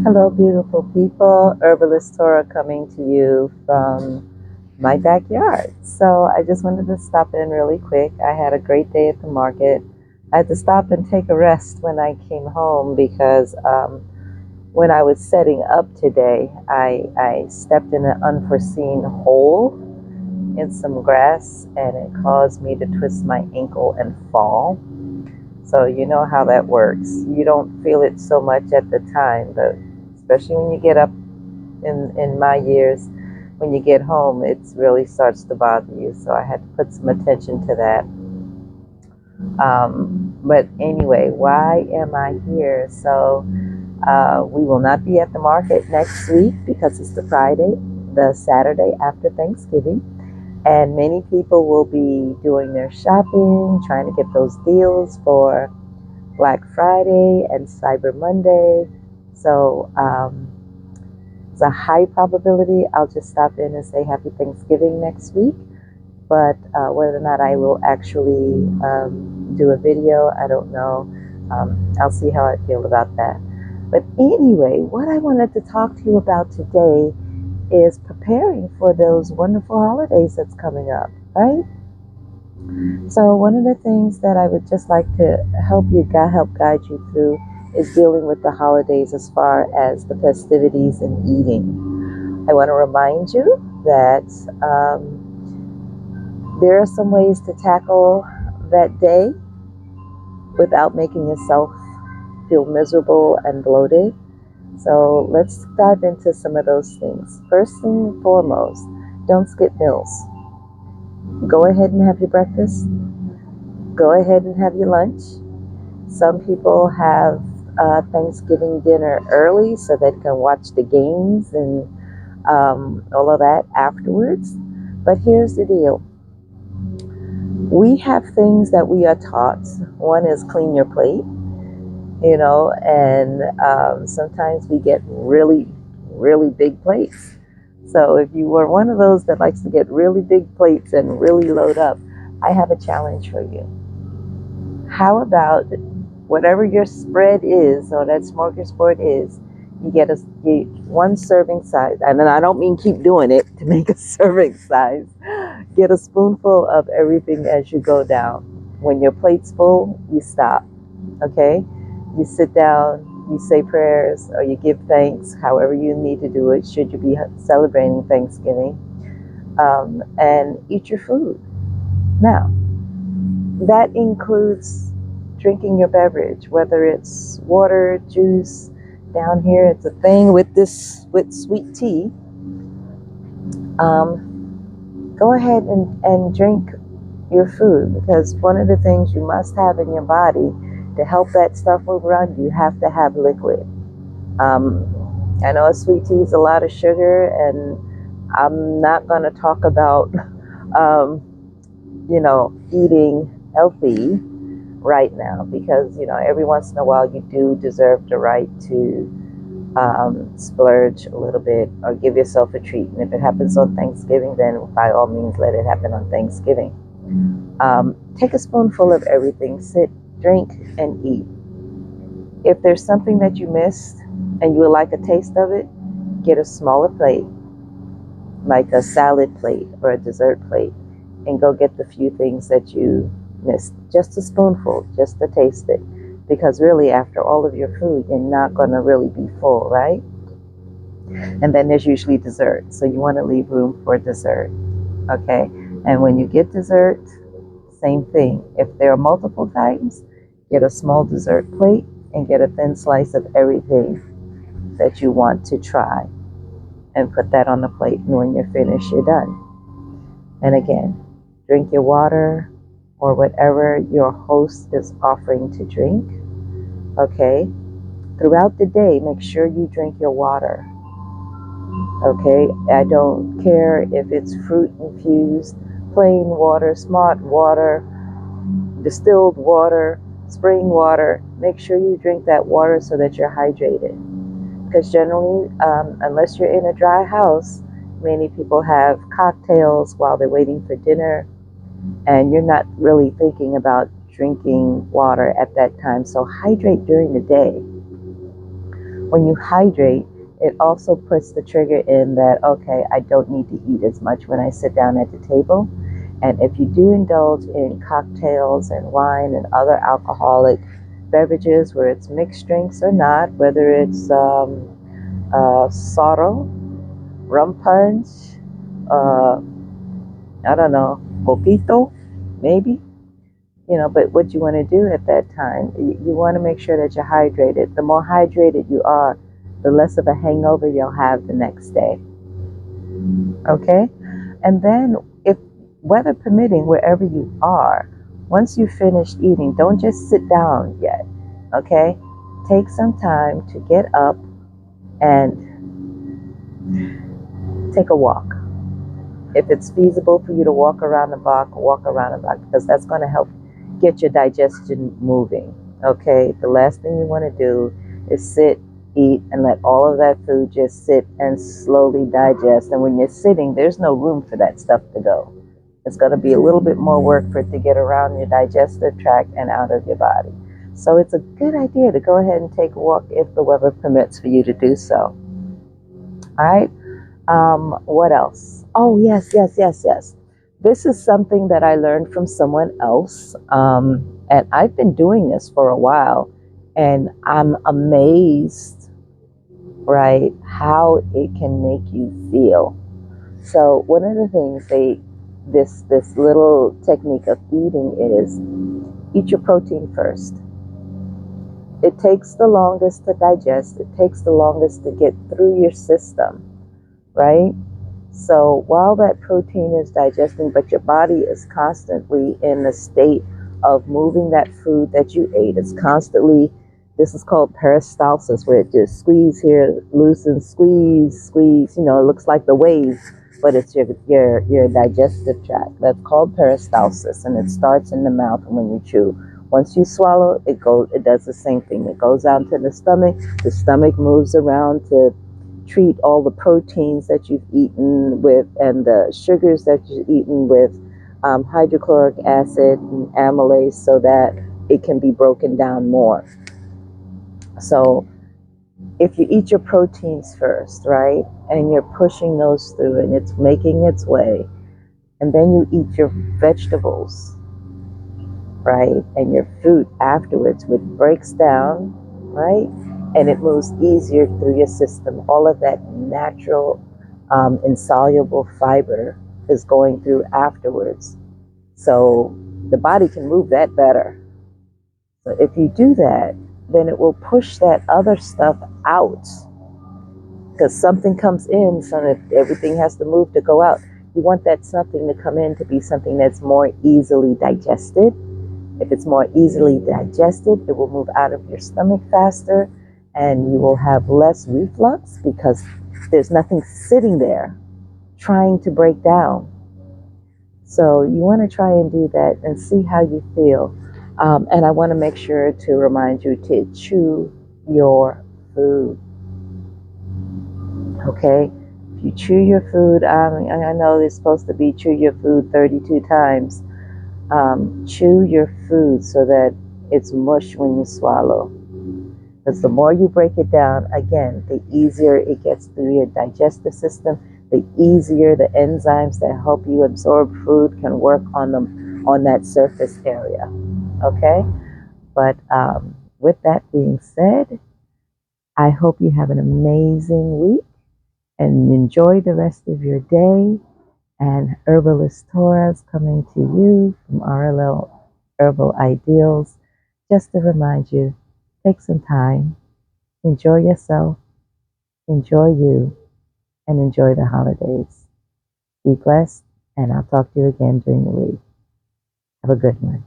Hello, beautiful people. Herbalist Torah coming to you from my backyard. So I just wanted to stop in really quick. I had a great day at the market. I had to stop and take a rest when I came home because when I was setting up today, I stepped in an unforeseen hole in some grass and it caused me to twist my ankle and fall. So you know how that works. You don't feel it so much at the time, but especially when you get up in my years, when you get home, it really starts to bother you. So I had to put some attention to that. But anyway, why am I here? So we will not be at the market next week because it's the Saturday after Thanksgiving. And many people will be doing their shopping, trying to get those deals for Black Friday and Cyber Monday. So it's a high probability I'll just stop in and say Happy Thanksgiving next week. But whether or not I will actually do a video, I don't know. I'll see how I feel about that. But anyway, what I wanted to talk to you about today is preparing for those wonderful holidays that's coming up, right? So one of the things that I would just like to help guide you through is dealing with the holidays as far as the festivities and eating. I want to remind you that there are some ways to tackle that day without making yourself feel miserable and bloated. So let's dive into some of those things. First thing and foremost, don't skip meals. Go ahead and have your breakfast. Go ahead and have your lunch. Some people have Thanksgiving dinner early so they can watch the games and all of that afterwards. But here's the deal. We have things that we are taught. One is clean your plate, and sometimes we get really, really big plates. So if you were one of those that likes to get really big plates and really load up, I have a challenge for you. How about whatever your spread is, or that smorgasbord is, you get one serving size. And then I don't mean keep doing it to make a serving size. Get a spoonful of everything as you go down. When your plate's full, you stop, okay? You sit down, you say prayers, or you give thanks, however you need to do it, should you be celebrating Thanksgiving, and eat your food. Now, that includes drinking your beverage, whether it's water, juice. Down here, it's a thing with sweet tea. Go ahead and drink your food, because one of the things you must have in your body to help that stuff move around, you have to have liquid. I know a sweet tea is a lot of sugar, and I'm not going to talk about, eating healthy right now, because, every once in a while you do deserve the right to splurge a little bit or give yourself a treat. And if it happens on Thanksgiving, then by all means let it happen on Thanksgiving. Take a spoonful of everything, sit, drink, and eat. If there's something that you missed and you would like a taste of it, get a smaller plate, like a salad plate or a dessert plate, and go get the few things that you missed. Just a spoonful, just to taste it. Because really, after all of your food, you're not going to really be full, right? And then there's usually dessert. So you want to leave room for dessert, okay? And when you get dessert, same thing. If there are multiple types, get a small dessert plate and get a thin slice of everything that you want to try and put that on the plate. And when you're finished, you're done. And again, drink your water or whatever your host is offering to drink, okay? Throughout the day, make sure you drink your water, okay? I don't care if it's fruit infused, plain water, smart water, distilled water, spring water. Make sure you drink that water so that you're hydrated. Because generally, unless you're in a dry house, many people have cocktails while they're waiting for dinner, and you're not really thinking about drinking water at that time. So hydrate during the day. When you hydrate, it also puts the trigger in that, okay, I don't need to eat as much when I sit down at the table. And if you do indulge in cocktails and wine and other alcoholic beverages, where it's mixed drinks or not, whether it's sorrel, rum punch, uh, I don't know, poquito, maybe, but what you want to do at that time, you want to make sure that you're hydrated. The more hydrated you are, the less of a hangover you'll have the next day. Okay? And then, if weather permitting, wherever you are, once you've finished eating, don't just sit down yet. Okay? Take some time to get up and take a walk. If it's feasible for you to walk around the block, walk around the block, because that's going to help get your digestion moving. Okay, the last thing you want to do is sit, eat, and let all of that food just sit and slowly digest. And when you're sitting, there's no room for that stuff to go. It's going to be a little bit more work for it to get around your digestive tract and out of your body. So it's a good idea to go ahead and take a walk if the weather permits for you to do so. All right. What else? Oh, yes, yes, yes, yes. This is something that I learned from someone else. And I've been doing this for a while, and I'm amazed, right, how it can make you feel. So one of the things this little technique of eating is eat your protein first. It takes the longest to digest. It takes the longest to get through your system, right? So while that protein is digesting, but your body is constantly in the state of moving that food that you ate. It's constantly, this is called peristalsis, where it just squeeze here, loosen, squeeze, squeeze. It looks like the wave, but it's your digestive tract. That's called peristalsis, and it starts in the mouth when you chew. Once you swallow, it does the same thing. It goes out to the stomach. The stomach moves around to treat all the proteins that you've eaten with and the sugars that you've eaten with hydrochloric acid and amylase, so that it can be broken down more. So if you eat your proteins first, right, and you're pushing those through and it's making its way, and then you eat your vegetables, right, and your fruit afterwards, which breaks down, right, and it moves easier through your system. All of that natural insoluble fiber is going through afterwards, so the body can move that better. So if you do that, then it will push that other stuff out, because something comes in, so that everything has to move to go out. You want that something to come in to be something that's more easily digested. If it's more easily digested, it will move out of your stomach faster, and you will have less reflux, because there's nothing sitting there trying to break down. So you want to try and do that and see how you feel. And I want to make sure to remind you to chew your food. Okay? If you chew your food, I know it's supposed to be chew your food 32 times. Chew your food so that it's mush when you swallow. Because the more you break it down, again, the easier it gets through your digestive system, the easier the enzymes that help you absorb food can work on that surface area. Okay? But with that being said, I hope you have an amazing week and enjoy the rest of your day. And Herbalist Torah's coming to you from RLL Herbal Ideals. Just to remind you, take some time, enjoy yourself, enjoy you, and enjoy the holidays. Be blessed, and I'll talk to you again during the week. Have a good one.